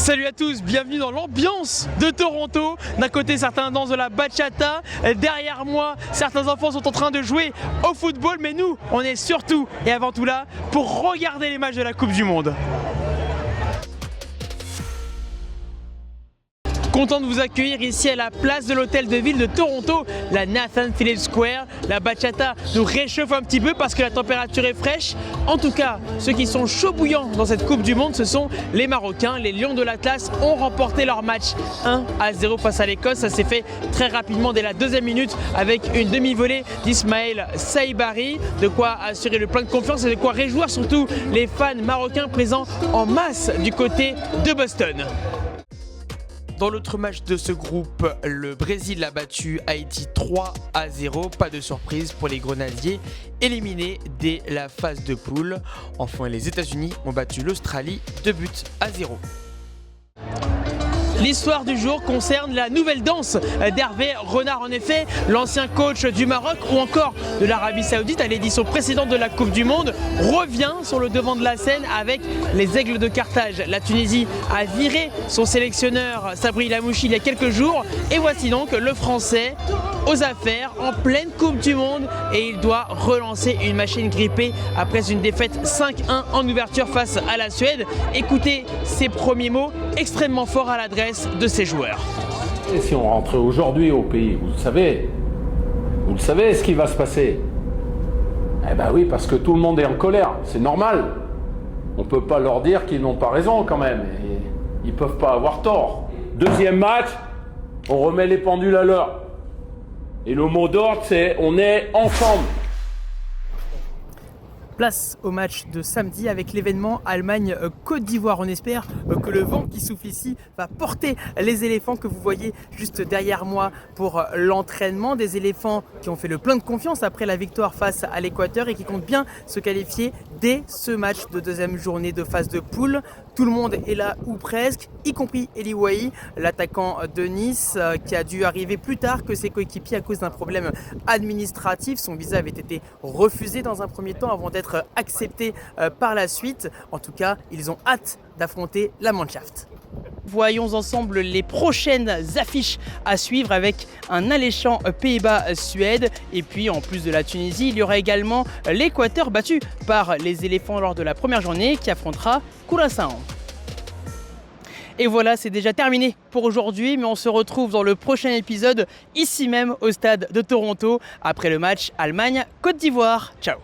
Salut à tous, bienvenue dans l'ambiance de Toronto. D'un côté, certains dansent de la bachata. Derrière moi, certains enfants sont en train de jouer au football. Mais nous, on est surtout et avant tout là pour regarder les matchs de la Coupe du Monde. Content de vous accueillir ici à la place de l'hôtel de ville de Toronto, la Nathan Phillips Square. La bachata nous réchauffe un petit peu parce que la température est fraîche. En tout cas, ceux qui sont chauds bouillants dans cette Coupe du Monde, ce sont les Marocains. Les Lions de l'Atlas ont remporté leur match 1-0 face à l'Écosse. Ça s'est fait très rapidement dès la deuxième minute avec une demi-volée d'Ismaël Saibari. De quoi assurer le plein de confiance et de quoi réjouir surtout les fans marocains présents en masse du côté de Boston. Dans l'autre match de ce groupe, le Brésil a battu Haïti 3-0. Pas de surprise pour les Grenadiers, éliminés dès la phase de poule. Enfin, les États-Unis ont battu l'Australie 2-0. L'histoire du jour concerne la nouvelle danse d'Hervé Renard. En effet, l'ancien coach du Maroc ou encore de l'Arabie Saoudite à l'édition précédente de la Coupe du Monde revient sur le devant de la scène avec les Aigles de Carthage. La Tunisie a viré son sélectionneur Sabri Lamouchi il y a quelques jours et voici donc le Français aux affaires en pleine Coupe du Monde et il doit relancer une machine grippée après une défaite 5-1 en ouverture face à la Suède. Écoutez ses premiers mots extrêmement forts à l'adresse de ses joueurs. Et si on rentrait aujourd'hui au pays, vous le savez ce qui va se passer. Eh ben oui, parce que tout le monde est en colère, c'est normal. On peut pas leur dire qu'ils n'ont pas raison quand même. Et ils peuvent pas avoir tort. Deuxième match, on remet les pendules à l'heure. Et le mot d'ordre, c'est on est ensemble. Place au match de samedi avec l'événement Allemagne-Côte d'Ivoire. On espère que le vent qui souffle ici va porter les éléphants que vous voyez juste derrière moi pour l'entraînement. Des éléphants qui ont fait le plein de confiance après la victoire face à l'Équateur et qui comptent bien se qualifier dès ce match de deuxième journée de phase de poule. Tout le monde est là ou presque, y compris Eli Wahi, l'attaquant de Nice qui a dû arriver plus tard que ses coéquipiers à cause d'un problème administratif. Son visa avait été refusé dans un premier temps avant d'être accepté par la suite. En tout cas, ils ont hâte d'affronter la Mannschaft. Voyons ensemble les prochaines affiches à suivre avec un alléchant Pays-Bas-Suède. Et puis en plus de la Tunisie, il y aura également l'Équateur battu par les éléphants lors de la première journée qui affrontera Curaçao. Et voilà, c'est déjà terminé pour aujourd'hui, mais on se retrouve dans le prochain épisode ici même au stade de Toronto après le match Allemagne-Côte d'Ivoire. Ciao!